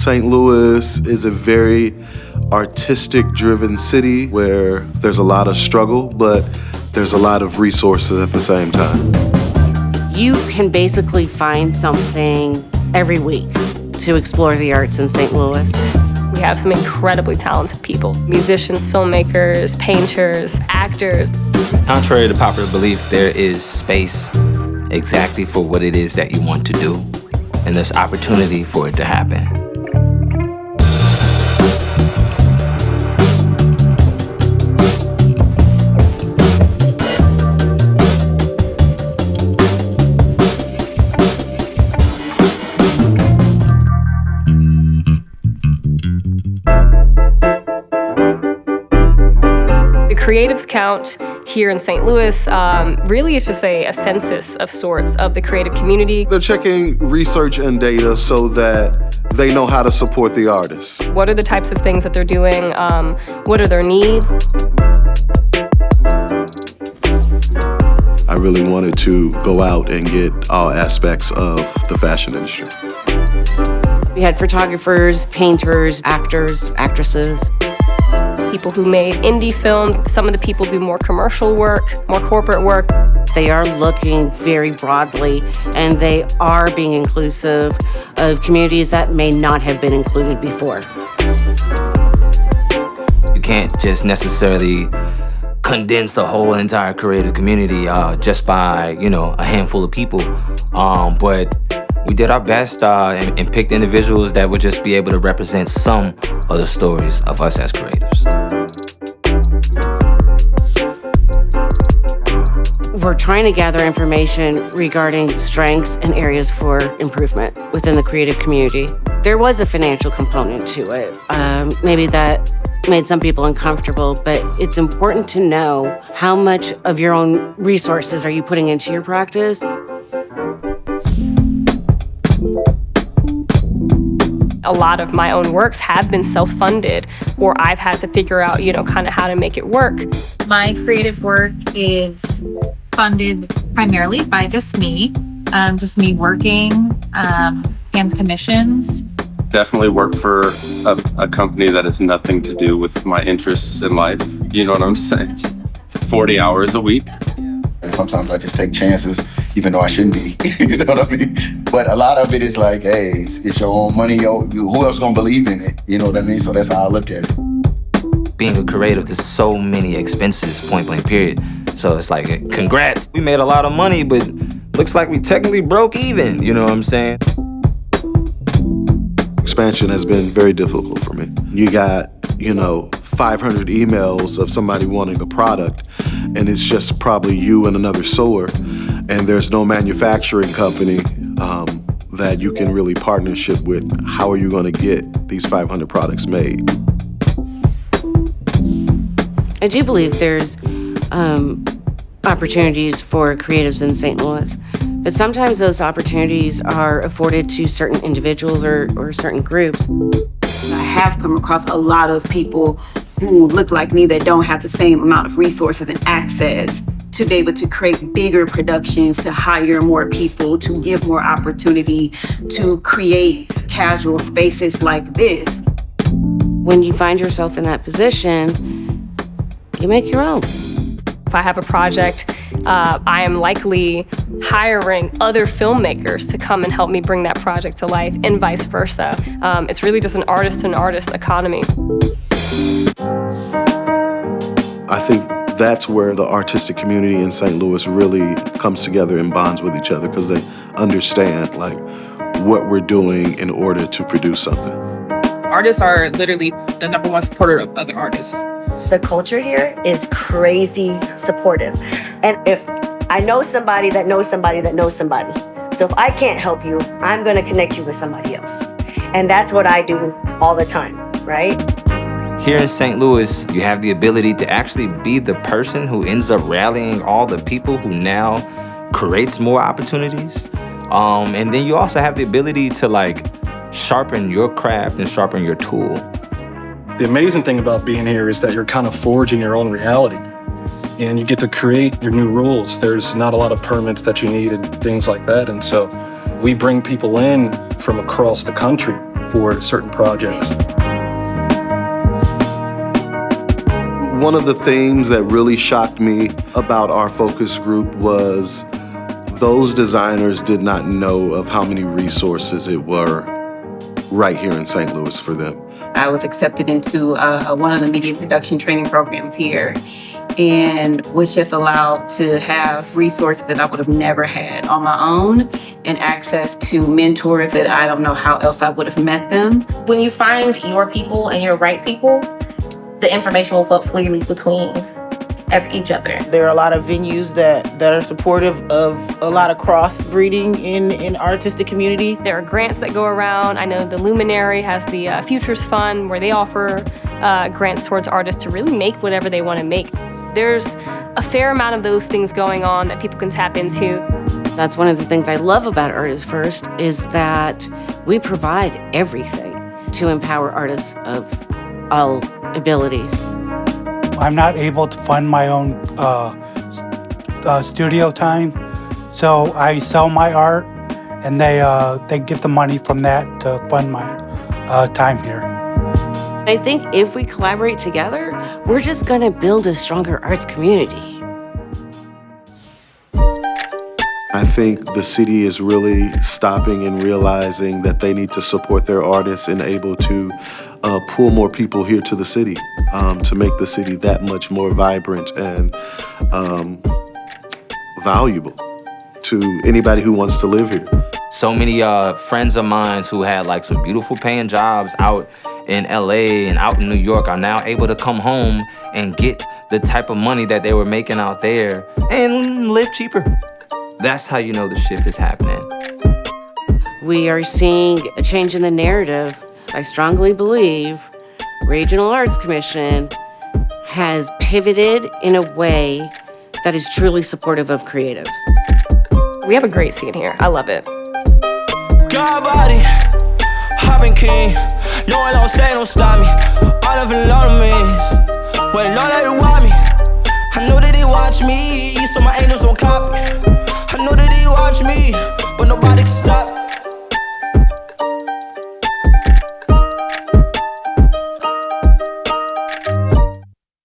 St. Louis is a very artistic-driven city where there's a lot of struggle, but there's a lot of resources at the same time. You can basically find something every week to explore the arts in St. Louis. We have some incredibly talented people, musicians, filmmakers, painters, actors. Contrary to popular belief, there is space exactly for what it is that you want to do, and there's opportunity for it to happen. Creatives count here in St. Louis, really it's just a census of sorts of the creative community. They're checking research and data so that they know how to support the artists. What are the types of things that they're doing? What are their needs? I really wanted to go out and get all aspects of the fashion industry. We had photographers, painters, actors, actresses. People who made indie films. Some of the people do more commercial work, more corporate work. They are looking very broadly, and they are being inclusive of communities that may not have been included before. You can't just necessarily condense a whole entire creative community just by, a handful of people. But we did our best and picked individuals that would just be able to represent some of the stories of us as creatives. We're trying to gather information regarding strengths and areas for improvement within the creative community. There was a financial component to it. Maybe that made some people uncomfortable, but it's important to know how much of your own resources are you putting into your practice. A lot of my own works have been self-funded, or I've had to figure out, kind of how to make it work. My creative work is funded primarily by just me working, and commissions. Definitely work for a company that has nothing to do with my interests in life. You know what I'm saying? 40 hours a week. And sometimes I just take chances, even though I shouldn't be. You know what I mean? But a lot of it is like, hey, it's your own money. Who else gonna believe in it? You know what I mean? So that's how I look at it. Being a creative, there's so many expenses, point blank, period. So it's like, congrats, we made a lot of money, but looks like we technically broke even. You know what I'm saying? Expansion has been very difficult for me. You got, 500 emails of somebody wanting a product, and it's just probably you and another sewer, and there's no manufacturing company that you can really partnership with. How are you going to get these 500 products made? I do believe there's opportunities for creatives in St. Louis, but sometimes those opportunities are afforded to certain individuals or certain groups. I have come across a lot of people who look like me that don't have the same amount of resources and access to be able to create bigger productions, to hire more people, to give more opportunity, to create casual spaces like this. When you find yourself in that position, you make your own. If I have a project, I am likely hiring other filmmakers to come and help me bring that project to life, and vice versa. It's really just an artist-to-artist economy. I think that's where the artistic community in St. Louis really comes together and bonds with each other, because they understand what we're doing in order to produce something. Artists are literally the number one supporter of other artists. The culture here is crazy supportive. And if I know somebody that knows somebody that knows somebody, so if I can't help you, I'm gonna connect you with somebody else. And that's what I do all the time, right? Here in St. Louis, you have the ability to actually be the person who ends up rallying all the people who now creates more opportunities. And then you also have the ability to sharpen your craft and sharpen your tool. The amazing thing about being here is that you're kind of forging your own reality, and you get to create your new rules. There's not a lot of permits that you need and things like that. And so we bring people in from across the country for certain projects. One of the themes that really shocked me about our focus group was those designers did not know of how many resources it were right here in St. Louis for them. I was accepted into one of the media production training programs here and was just allowed to have resources that I would have never had on my own and access to mentors that I don't know how else I would have met them. When you find your people and your right people, the information will flow freely between each other. There are a lot of venues that are supportive of a lot of cross-breeding in artistic communities. There are grants that go around. I know the Luminary has the Futures Fund where they offer grants towards artists to really make whatever they want to make. There's a fair amount of those things going on that people can tap into. That's one of the things I love about Artists First is that we provide everything to empower artists of all abilities. I'm not able to fund my own studio time, so I sell my art, and they get the money from that to fund my time here. I think if we collaborate together, we're just going to build a stronger arts community. I think the city is really stopping and realizing that they need to support their artists and able to pull more people here to the city to make the city that much more vibrant and valuable to anybody who wants to live here. So many friends of mine who had like some beautiful paying jobs out in LA and out in New York are now able to come home and get the type of money that they were making out there and live cheaper. That's how you know the shift is happening. We are seeing a change in the narrative. I strongly believe Regional Arts Commission has pivoted in a way that is truly supportive of creatives. We have a great scene here. I love it. God body, I've been king. No one don't stay, don't stop me. All of it, lot of me. When all that they want me, I know that they watch me, so my angels don't copy. I know that they watch me, but nobody can stop.